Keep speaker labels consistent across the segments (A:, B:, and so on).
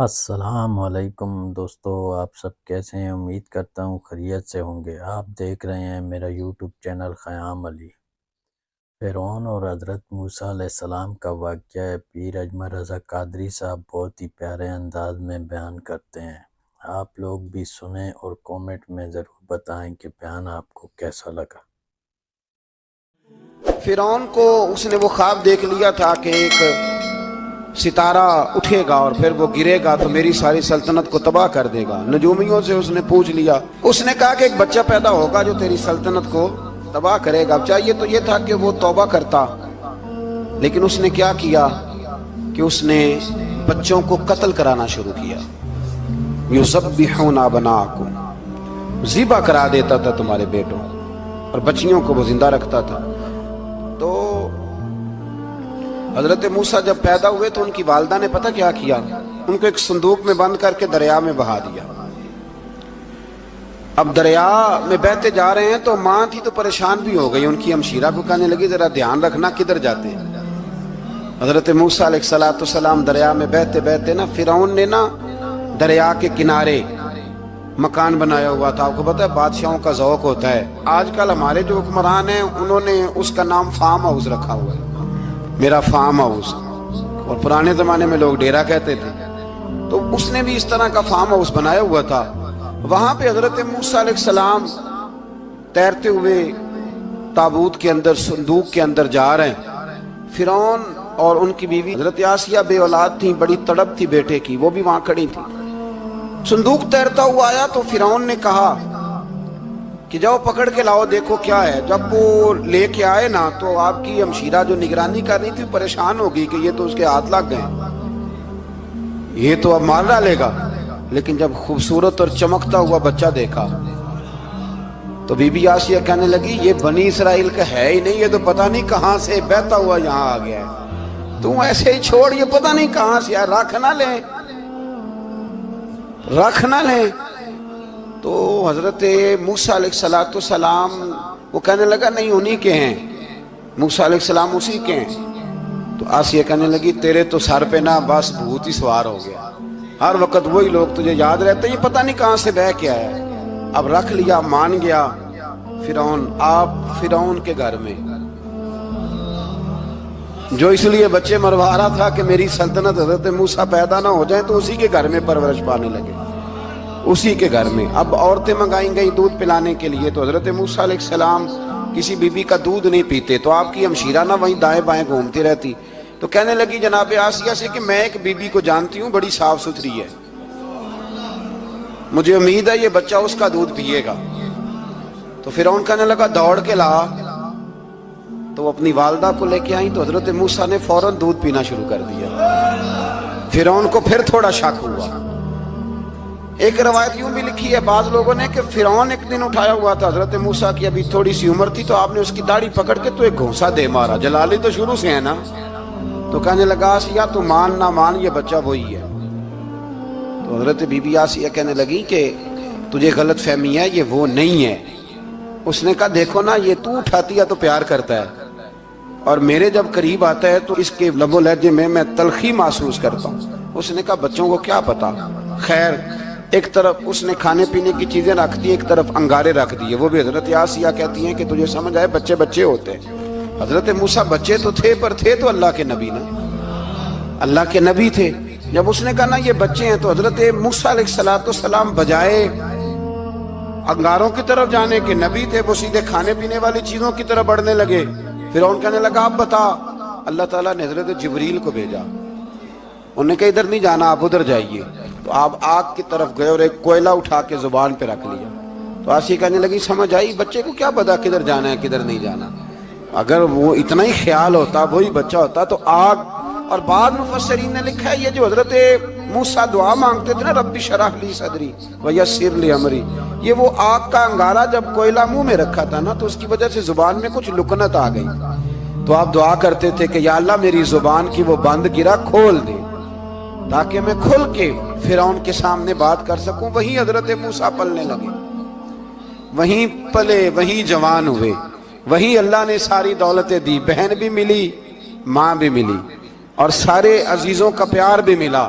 A: السلام علیکم دوستو، آپ سب کیسے ہیں؟ امید کرتا ہوں خیریت سے ہوں گے۔ آپ دیکھ رہے ہیں میرا یوٹیوب چینل خیام علی۔ فرعون اور حضرت موسیٰ علیہ السلام کا واقعہ پیر اجمل رضا قادری صاحب بہت ہی پیارے انداز میں بیان کرتے ہیں۔ آپ لوگ بھی سنیں اور کومنٹ میں ضرور بتائیں کہ بیان آپ کو کیسا لگا۔
B: فرعون کو اس نے وہ خواب دیکھ لیا تھا کہ ایک ستارہ اٹھے گا اور پھر وہ گرے گا تو میری ساری سلطنت کو تباہ کر دے گا۔ نجومیوں سے اس نے پوچھ لیا، اس نے کہا کہ ایک بچہ پیدا ہوگا جو تیری سلطنت کو تباہ کرے گا۔ چاہیے تو یہ تھا کہ وہ توبہ کرتا، لیکن اس نے کیا کیا کہ اس نے بچوں کو قتل کرانا شروع کیا۔ یذبحون ابناءکم، ذبح کرا دیتا تھا تمہارے بیٹوں، اور بچیوں کو وہ زندہ رکھتا تھا۔ تو حضرت موسیٰ جب پیدا ہوئے تو ان کی والدہ نے پتہ کیا کیا، ان کو ایک صندوق میں بند کر کے دریا میں بہا دیا۔ اب دریا میں بہتے جا رہے ہیں تو ماں تھی تو پریشان بھی ہو گئی، ان کی ہمشیرہ کو کہنے لگی ذرا دھیان رکھنا کدھر جاتے ہیں۔ حضرت موسیٰ علیہ السلام دریا میں بہتے بہتے فرعون نے دریا کے کنارے مکان بنایا ہوا تھا۔ آپ کو پتہ ہے بادشاہوں کا ذوق ہوتا ہے، آج کل ہمارے جو حکمران ہیں انہوں نے اس کا نام فارم ہاؤس رکھا ہوا ہے، میرا فارم ہاؤس، اور پرانے زمانے میں لوگ ڈیرا کہتے تھے۔ تو اس نے بھی اس طرح کا فارم ہاؤس بنایا ہوا تھا۔ وہاں پہ حضرت موسیٰ علیہ السلام تیرتے ہوئے تابوت کے اندر، صندوق کے اندر جا رہے ہیں۔ فرعون اور ان کی بیوی حضرت آسیہ بے اولاد تھیں، بڑی تڑپ تھی بیٹے کی، وہ بھی وہاں کھڑی تھی۔ صندوق تیرتا ہوا آیا تو فرعون نے کہا کہ جاؤ پکڑ کے لاؤ، دیکھو کیا ہے۔ جب وہ لے کے آئے تو آپ کی ہمشیرہ جو نگرانی کر رہی تھی پریشان ہو گئی کہ یہ تو اس کے ہاتھ لگ گئے، یہ تو اب مار ڈالے گا۔ لیکن جب خوبصورت اور چمکتا ہوا بچہ دیکھا تو بی بی آسیہ کہنے لگی یہ بنی اسرائیل کا ہے ہی نہیں، یہ تو پتہ نہیں کہاں سے بہتا ہوا یہاں آ گیا ہے، تو ایسے ہی چھوڑ، یہ پتہ نہیں کہاں سے، رکھ نہ لیں، رکھ نہ لیں۔ تو حضرت موسیٰ علیہ السلام وہ کہنے لگا نہیں انہی کے ہیں، موسیٰ علیہ السلام اسی کے ہیں۔ تو آسیہ کہنے لگی تیرے تو سر پہ بس بھوت ہی سوار ہو گیا، ہر وقت وہی لوگ تجھے یاد رہتے، یہ پتہ نہیں کہاں سے بہ کے آیا ہے۔ اب رکھ لیا، مان گیا فرعون۔ آپ فرعون کے گھر میں جو اس لیے بچے مروا رہا تھا کہ میری سلطنت حضرت موسیٰ پیدا نہ ہو جائیں، تو اسی کے گھر میں پرورش پانے لگے، اسی کے گھر میں۔ اب عورتیں منگائیں گئی دودھ پلانے کے لیے، تو حضرت موسیٰ علیہ السلام کسی بی بی کا دودھ نہیں پیتے، تو آپ کی ہمشیرہ وہیں دائیں بائیں گھومتی رہتی۔ تو کہنے لگی جناب آسیہ سے کہ میں ایک بی بی کو جانتی ہوں، بڑی صاف ستھری ہے، مجھے امید ہے یہ بچہ اس کا دودھ پیے گا۔ تو فرعون کہنے لگا دوڑ کے لا، تو وہ اپنی والدہ کو لے کے آئیں، تو حضرت موسیٰ نے فوراً دودھ پینا شروع کر دیا۔ فرعون کو پھر تھوڑا شک ہوا۔ ایک روایت یوں بھی لکھی ہے بعض لوگوں نے کہ فرعون ایک دن اٹھایا ہوا تھا حضرت موسیٰ کی، ابھی تھوڑی سی عمر تھی، تو آپ نے اس کی داڑھی پکڑ کے تو ایک گھونسا دے مارا، جلالی تو شروع سے ہے نا۔ تو کہنے لگا آسیہ تو مان نہ مان، یہ بچہ وہی ہے۔ تو حضرت بی بی آسیہ کہنے لگی کہ تجھے غلط فہمی ہے، یہ وہ نہیں ہے۔ اس نے کہا دیکھو نا، یہ تو اٹھاتی ہے تو پیار کرتا ہے، اور میرے جب قریب آتا ہے تو اس کے لب و لہجے میں تلخی محسوس کرتا ہوں۔ اس نے کہا بچوں کو کیا پتا۔ خیر، ایک طرف اس نے کھانے پینے کی چیزیں رکھ دی، ایک طرف انگارے رکھ دیے۔ وہ بھی حضرت آسیہ کہتی ہیں کہ تجھے سمجھ آئے بچے بچے ہوتے ہیں۔ حضرت موسیٰ بچے تو تھے، پر تھے تو اللہ کے نبی نا، اللہ کے نبی تھے۔ جب اس نے کہا نا یہ بچے ہیں، تو حضرت موسیٰ علیہ السلام بجائے انگاروں کی طرف جانے کے، نبی تھے، وہ سیدھے کھانے پینے والی چیزوں کی طرف بڑھنے لگے۔ فرعون کہنے لگا اب بتا۔ اللہ تعالیٰ نے حضرت جبریل کو بھیجا، انہوں نے کہا ادھر نہیں جانا، آپ ادھر جائیے۔ تو آپ آگ کی طرف گئے اور ایک کوئلہ اٹھا کے زبان پہ رکھ لیا۔ تو آسیہ کہنے لگی سمجھ آئی، بچے کو کیا پتا کدھر جانا ہے کدھر نہیں جانا، اگر وہ اتنا ہی خیال ہوتا، وہی بچہ ہوتا تو آگ۔ اور بعد مفسرین نے لکھا ہے یہ جو حضرت موسیٰ دعا مانگتے تھے نا رب اشرح لی صدری ویسر لی امری، یہ وہ آگ کا انگارہ جب کوئلہ منہ میں رکھا تھا نا، تو اس کی وجہ سے زبان میں کچھ لکنت آ گئی، تو آپ دعا کرتے تھے کہ یا اللہ میری زبان کی وہ بند گرا کھول دے تاکہ میں کھل کے فرعون کے سامنے بات کر سکوں۔ وہیں حضرت موسیٰ پلنے لگے، وہیں پلے، وہیں جوان ہوئے، وہیں اللہ نے ساری دولتیں دی، بہن بھی ملی، ماں بھی ملی، اور سارے عزیزوں کا پیار بھی ملا۔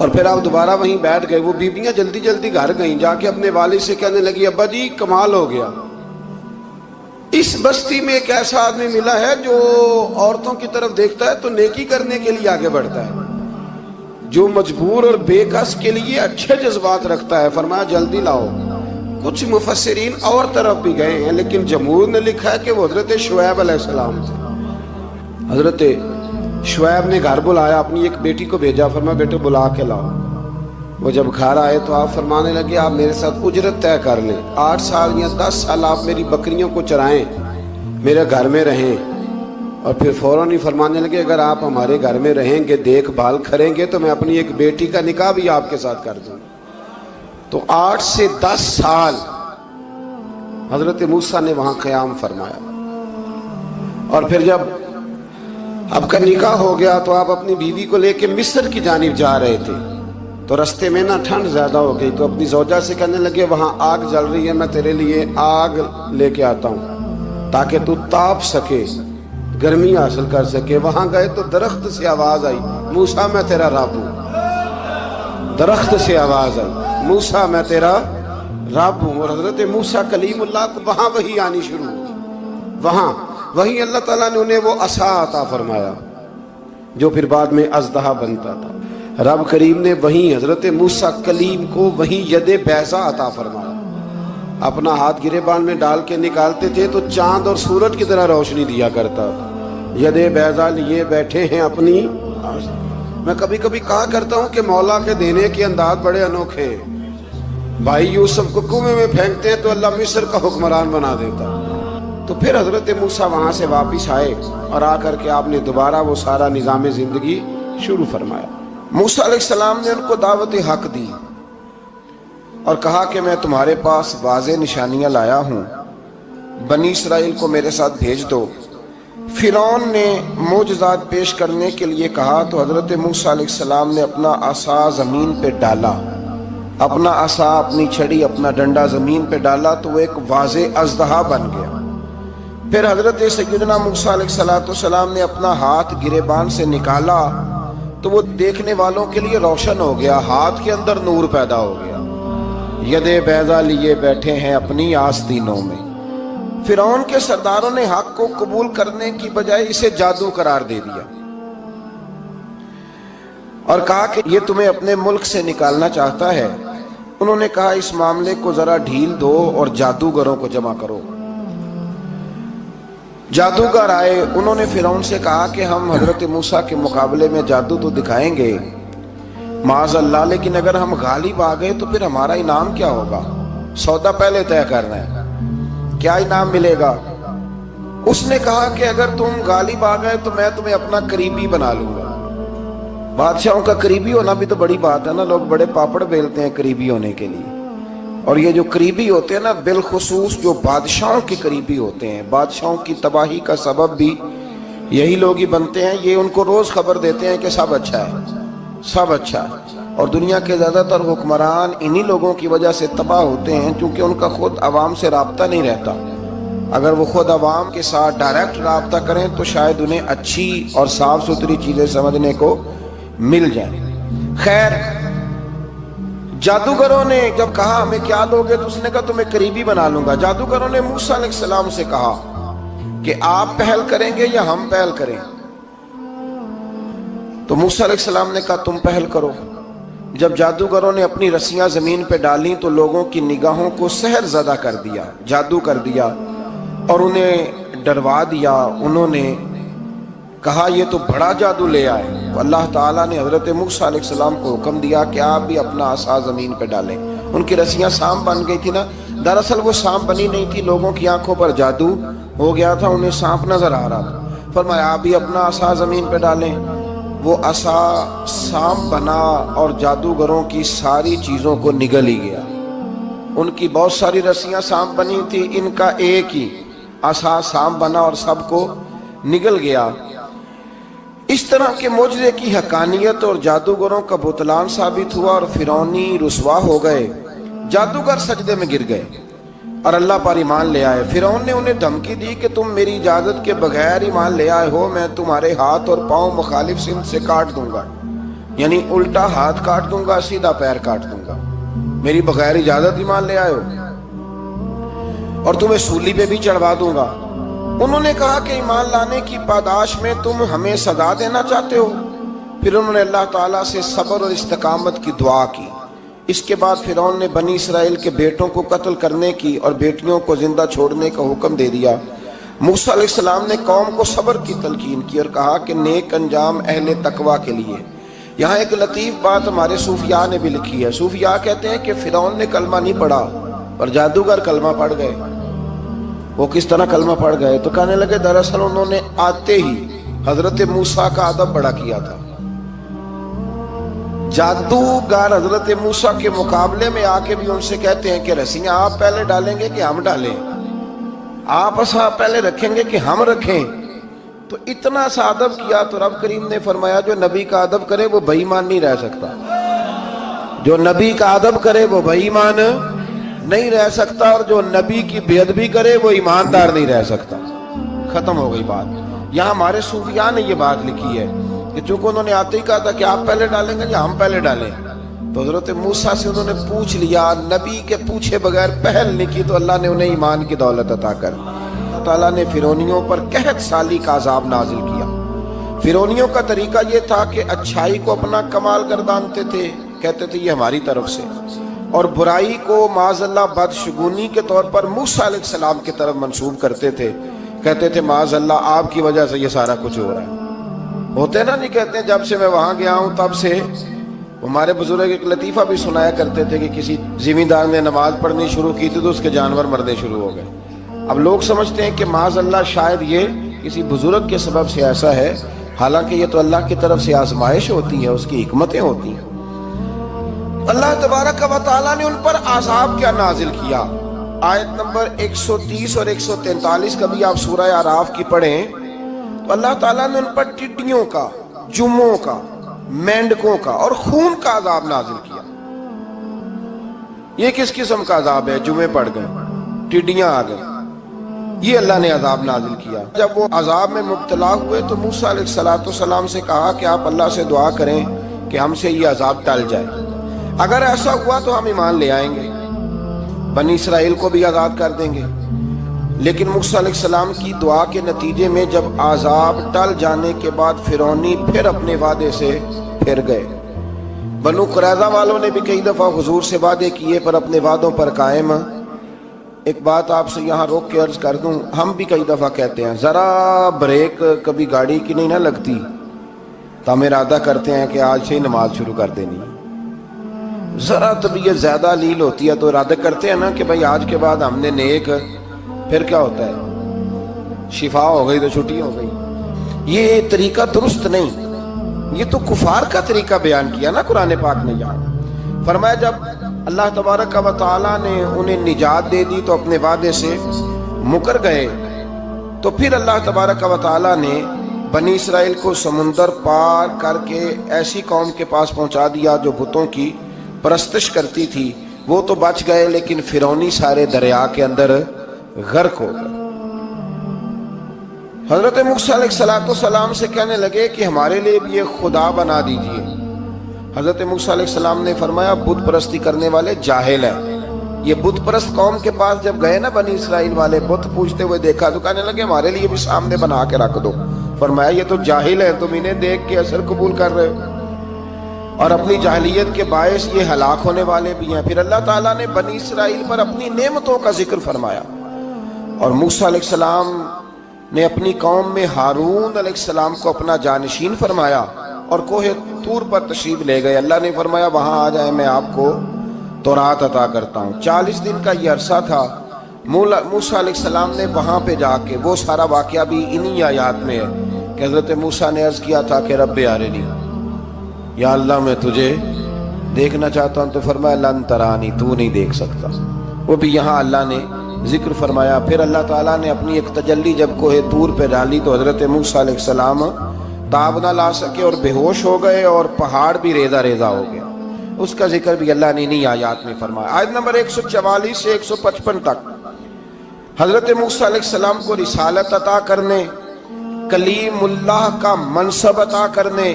B: اور پھر آپ دوبارہ وہیں بیٹھ گئے. وہ بیبیاں جلدی جلدی گھر گئیں, جا کے اپنے والد سے کہنے لگی ابا جی کمال ہو گیا, اس بستی میں ایک ایسا آدمی ملا ہے جو عورتوں کی طرف دیکھتا ہے تو نیکی کرنے کے لیے آگے بڑھتا ہے, جو مجبور اور بے کس کے لیے اچھے جذبات رکھتا ہے. فرمایا جلدی لاؤ. کچھ مفسرین اور طرف بھی گئے ہیں, لیکن جمہور نے لکھا ہے کہ وہ حضرت شعیب علیہ السلام تھے. حضرت شعیب نے گھر بلایا, اپنی ایک بیٹی کو بھیجا, فرمایا بیٹے بلا کے لاؤ. وہ جب گھر آئے تو آپ فرمانے لگے آپ میرے ساتھ اجرت طے کر لیں, 8 سال یا 10 سال آپ میری بکریوں کو چرائیں, میرے گھر میں رہیں. اور پھر فوراً ہی فرمانے لگے اگر آپ ہمارے گھر میں رہیں گے, دیکھ بھال کریں گے, تو میں اپنی ایک بیٹی کا نکاح بھی آپ کے ساتھ کر دوں. تو 8 سے 10 سال حضرت موسیٰ نے وہاں قیام فرمایا. اور پھر جب آپ کا نکاح ہو گیا تو آپ اپنی بیوی کو لے کے مصر کی جانب جا رہے تھے, تو رستے میں نا ٹھنڈ زیادہ ہو گئی, تو اپنی زوجہ سے کہنے لگے وہاں آگ جل رہی ہے, میں تیرے لیے آگ لے کے آتا ہوں تاکہ تو تاپ سکے, گرمی حاصل کر سکے. وہاں گئے تو درخت سے آواز آئی موسیٰ میں تیرا رب ہوں. درخت سے آواز آئی موسیٰ میں تیرا رب ہوں. اور حضرت موسیٰ کلیم اللہ کو وہاں وہی آنی شروع ہوئی. وہاں وہی اللہ تعالیٰ نے انہیں وہ عصا عطا فرمایا جو پھر بعد میں اژدہا بنتا تھا. رب کریم نے وہیں حضرت موسیٰ کلیم کو وہیں ید بیضا عطا فرمایا. اپنا ہاتھ گریبان میں ڈال کے نکالتے تھے تو چاند اور سورج کی طرح روشنی دیا کرتا تھا. ید بیضا لیے بیٹھے ہیں اپنی. میں کبھی کبھی کہا کرتا ہوں کہ مولا کے دینے کے انداز بڑے انوکھے. بھائی یوسف کو کنویں میں پھینکتے ہیں تو اللہ مصر کا حکمران بنا دیتا. تو پھر حضرت موسیٰ وہاں سے واپس آئے اور آ کر کے آپ نے دوبارہ وہ سارا نظام زندگی شروع فرمایا. موسیٰ علیہ السلام نے ان کو دعوت حق دی اور کہا کہ میں تمہارے پاس واضح نشانیاں لایا ہوں, بنی اسرائیل کو میرے ساتھ بھیج دو. فرعون نے معجزات پیش کرنے کے لیے کہا تو حضرت موسیٰ علیہ السلام نے اپنا عصا زمین پہ ڈالا, اپنا عصا, اپنی چھڑی, اپنا ڈنڈا زمین پہ ڈالا تو وہ ایک واضح اژدہا بن گیا. پھر حضرت سیدنا موسیٰ علیہ السلام نے اپنا ہاتھ گریبان سے نکالا تو وہ دیکھنے والوں کے لیے روشن ہو گیا, ہاتھ کے اندر نور پیدا ہو گیا. ید بیضا لیے بیٹھے ہیں اپنی آستینوں میں. فرعون کے سرداروں نے حق کو قبول کرنے کی بجائے اسے جادو قرار دے دیا اور کہا کہ یہ تمہیں اپنے ملک سے نکالنا چاہتا ہے. انہوں نے کہا اس معاملے کو ذرا ڈھیل دو اور جادوگروں کو جمع کرو. جادوگر آئے, انہوں نے فرعون سے کہا کہ ہم حضرت موسیٰ کے مقابلے میں جادو تو دکھائیں گے معاذ اللہ, لیکن اگر ہم غالب آ گئے تو پھر ہمارا انعام کیا ہوگا؟ سودا پہلے طے کرنا ہے, کیا انعام ملے گا؟ اس نے کہا کہ اگر تم غالب آ گئے تو میں تمہیں اپنا قریبی بنا لوں گا. بادشاہوں کا قریبی ہونا بھی تو بڑی بات ہے نا, لوگ بڑے پاپڑ بیلتے ہیں قریبی ہونے کے لیے. اور یہ جو قریبی ہوتے ہیں نا, بالخصوص جو بادشاہوں کے قریبی ہوتے ہیں, بادشاہوں کی تباہی کا سبب بھی یہی لوگ ہی بنتے ہیں. یہ ان کو روز خبر دیتے ہیں کہ سب اچھا ہے, سب اچھا ہے. اور دنیا کے زیادہ تر حکمران انہی لوگوں کی وجہ سے تباہ ہوتے ہیں کیونکہ ان کا خود عوام سے رابطہ نہیں رہتا. اگر وہ خود عوام کے ساتھ ڈائریکٹ رابطہ کریں تو شاید انہیں اچھی اور صاف ستھری چیزیں سمجھنے کو مل جائیں. خیر, جادوگروں نے جب کہا ہمیں کیا لوگے تو اس نے کہا تمہیں قریبی بنا لوں گا. جادوگروں نے موسیٰ علیہ السلام سے کہا کہ آپ پہل کریں گے یا ہم پہل کریں؟ تو موسیٰ علیہ السلام نے کہا تم پہل کرو. جب جادوگروں نے اپنی رسیاں زمین پہ ڈالیں تو لوگوں کی نگاہوں کو سحر زدہ کر دیا, جادو کر دیا اور انہیں ڈروا دیا. انہوں نے کہا یہ تو بڑا جادو لے آئے. تو اللہ تعالیٰ نے حضرت موسیٰ علیہ السلام کو حکم دیا کہ آپ بھی اپنا عصا زمین پہ ڈالیں. ان کی رسیاں سانپ بن گئی تھی نا, دراصل وہ سانپ بنی نہیں تھی, لوگوں کی آنکھوں پر جادو ہو گیا تھا, انہیں سانپ نظر آ رہا تھا. فرمایا آپ بھی اپنا عصا زمین پہ ڈالیں. وہ عصا سانپ بنا اور جادوگروں کی ساری چیزوں کو نگل ہی گیا. ان کی بہت ساری رسیاں سانپ بنی تھی, ان کا ایک ہی عصا سانپ بنا اور سب کو نگل گیا. اس طرح کے معجزے کی حقانیت اور جادوگروں کا بطلان ثابت ہوا اور فرعونی رسوا ہو گئے. جادوگر سجدے میں گر گئے اور اللہ پر ایمان لے آئے. فرعون نے انہیں دھمکی دی کہ تم میری اجازت کے بغیر ایمان لے آئے ہو, میں تمہارے ہاتھ اور پاؤں مخالف سمت سے کاٹ دوں گا. یعنی الٹا ہاتھ کاٹ دوں گا، سیدھا پیر کاٹ دوں گا، میری بغیر اجازت ایمان لے آئے ہو، اور تمہیں سولی پہ بھی چڑھوا دوں گا۔ انہوں نے کہا کہ ایمان لانے کی پاداش میں تم ہمیں سزا دینا چاہتے ہو؟ پھر انہوں نے اللہ تعالیٰ سے صبر اور استقامت کی دعا کی۔ اس کے بعد فرعون نے بنی اسرائیل کے بیٹوں کو قتل کرنے کی اور بیٹیوں کو زندہ چھوڑنے کا حکم دے دیا۔ موسیٰ علیہ السلام نے قوم کو صبر کی تلقین کی اور کہا کہ نیک انجام اہل تقویٰ کے لیے۔ یہاں ایک لطیف بات ہمارے صوفیاء نے بھی لکھی ہے۔ صوفیاء کہتے ہیں کہ فرعون نے کلمہ نہیں پڑھا اور جادوگر کلمہ پڑھ گئے۔ وہ کس طرح کلمہ پڑھ گئے؟ تو کہنے لگے دراصل انہوں نے آتے ہی حضرت موسیٰ کا ادب بڑا کیا تھا۔ جادوگر حضرت موسیٰ کے مقابلے میں آ کے بھی ان سے کہتے ہیں کہ رسیاں آپ پہلے ڈالیں گے کہ ہم ڈالیں، آپ اصحاب پہلے رکھیں گے کہ ہم رکھیں؟ تو اتنا سا ادب کیا تو رب کریم نے فرمایا جو نبی کا ادب کرے وہ بے ایمان نہیں رہ سکتا، جو نبی کا ادب کرے وہ بے ایمان نہیں رہ سکتا، اور جو نبی کی بے ادبی کرے وہ ایماندار نہیں رہ سکتا۔ ختم ہو گئی بات۔ یہاں ہمارے صوفیاء نے یہ بات لکھی ہے کہ چونکہ انہوں نے آتے ہی کہا تھا کہ آپ پہلے ڈالیں گے یا ہم پہلے ڈالیں، تو حضرت موسیٰ سے انہوں نے پوچھ لیا، نبی کے پوچھے بغیر پہل نہیں کی، تو اللہ نے انہیں ایمان کی دولت عطا کر دی۔ اللہ تعالیٰ نے فرعونیوں پر قحط سالی کا عذاب نازل کیا۔ فرعونیوں کا طریقہ یہ تھا کہ اچھائی کو اپنا کمال گردانتے تھے، کہتے تھے یہ ہماری طرف سے، اور برائی کو معاذ اللہ بدشگونی کے طور پر موسیٰ علیہ السلام کی طرف منسوب کرتے تھے، کہتے تھے معاذ اللہ آپ کی وجہ سے یہ سارا کچھ ہو رہا ہے۔ ہوتے نا، نہیں کہتے ہیں جب سے میں وہاں گیا ہوں تب سے، ہمارے بزرگ ایک لطیفہ بھی سنایا کرتے تھے کہ کسی زمیندار نے نماز پڑھنی شروع کی تھی تو اس کے جانور مرنے شروع ہو گئے۔ اب لوگ سمجھتے ہیں کہ معاذ اللہ شاید یہ کسی بزرگ کے سبب سے ایسا ہے، حالانکہ یہ تو اللہ کی طرف سے آزمائش ہوتی ہے، اس کی حکمتیں ہوتی ہیں۔ اللہ تبارک و تعالیٰ نے ان پر عذاب کیا نازل کیا؟ آیت نمبر 130 اور 143 کا بھی آپ سورہ اعراف کی پڑھیں تو اللہ تعالیٰ نے ان پر ٹڈیوں کا، جموں کا، مینڈکوں کا اور خون کا عذاب نازل کیا۔ یہ کس قسم کا عذاب ہے؟ جمعے پڑ گئے، ٹڈیاں آ گئے، یہ اللہ نے عذاب نازل کیا۔ جب وہ عذاب میں مبتلا ہوئے تو موسیٰ علیہ السلام سے کہا کہ آپ اللہ سے دعا کریں کہ ہم سے یہ عذاب ٹل جائے، اگر ایسا ہوا تو ہم ایمان لے آئیں گے، بنی اسرائیل کو بھی آزاد کر دیں گے۔ لیکن موسیٰ علیہ السلام کی دعا کے نتیجے میں جب عذاب ٹل جانے کے بعد فرعونی پھر اپنے وعدے سے پھر گئے۔ بنو قریظہ والوں نے بھی کئی دفعہ حضور سے وعدے کیے پر اپنے وعدوں پر قائم۔ ایک بات آپ سے یہاں روک کے عرض کر دوں، ہم بھی کئی دفعہ کہتے ہیں ذرا بریک کبھی گاڑی کی نہیں نہ لگتی تو ہم ارادہ کرتے ہیں کہ آج سے ہی نماز شروع کر دینی ہے۔ ذرا طبیعت زیادہ لیل ہوتی ہے تو ارادہ کرتے ہیں نا کہ بھائی آج کے بعد ہم نے نیک، پھر کیا ہوتا ہے؟ شفا ہو گئی تو چھٹی ہو گئی۔ یہ طریقہ درست نہیں، یہ تو کفار کا طریقہ بیان کیا نا قرآن پاک نے۔ یہاں فرمایا جب اللہ تبارک و تعالیٰ نے انہیں نجات دے دی تو اپنے وعدے سے مکر گئے، تو پھر اللہ تبارک و تعالیٰ نے بنی اسرائیل کو سمندر پار کر کے ایسی قوم کے پاس پہنچا دیا جو بتوں کی پرستش کرتی تھی۔ وہ تو بچ گئے لیکن فرعونی سارے دریا کے اندر غرق ہو گئے۔ حضرت موسیٰ علیہ السلام سے کہنے لگے کہ ہمارے لیے بھی ایک خدا بنا دیجئے۔ حضرت موسیٰ علیہ السلام نے فرمایا بت پرستی کرنے والے جاہل ہیں۔ یہ بت پرست قوم کے پاس جب گئے نا بنی اسرائیل والے، بت پوجتے ہوئے دیکھا تو کہنے لگے ہمارے لیے بھی سامنے بنا کے رکھ دو۔ فرمایا یہ تو جاہل ہیں، تم انہیں دیکھ کے اثر قبول کر رہے ہو، اور اپنی جاہلیت کے باعث یہ ہلاک ہونے والے بھی ہیں۔ پھر اللہ تعالیٰ نے بنی اسرائیل پر اپنی نعمتوں کا ذکر فرمایا، اور موسیٰ علیہ السلام نے اپنی قوم میں ہارون علیہ السلام کو اپنا جانشین فرمایا اور کوہ طور پر تشریف لے گئے۔ اللہ نے فرمایا وہاں آ جائیں، میں آپ کو تورات عطا کرتا ہوں۔ 40 دن کا یہ عرصہ تھا۔ موسیٰ علیہ السلام نے وہاں پہ جا کے، وہ سارا واقعہ بھی انہی آیات میں ہے کہ حضرت موسیٰ نے عرض کیا تھا کہ رب ارنی، یا اللہ میں تجھے دیکھنا چاہتا ہوں، تو فرمایا لن ترانی، تو نہیں دیکھ سکتا۔ وہ بھی یہاں اللہ نے ذکر فرمایا۔ پھر اللہ تعالیٰ نے اپنی ایک تجلی جب کوہ طور پہ ڈالی تو حضرت موسیٰ علیہ السلام تاب نہ لا سکے اور بے ہوش ہو گئے، اور پہاڑ بھی ریزہ ریزہ ہو گیا۔ اس کا ذکر بھی اللہ نے انہی آیات میں فرمایا۔ آیت نمبر 144 سے 155 تک حضرت موسیٰ علیہ السلام کو رسالت عطا کرنے، کلیم اللہ کا منصب عطا کرنے،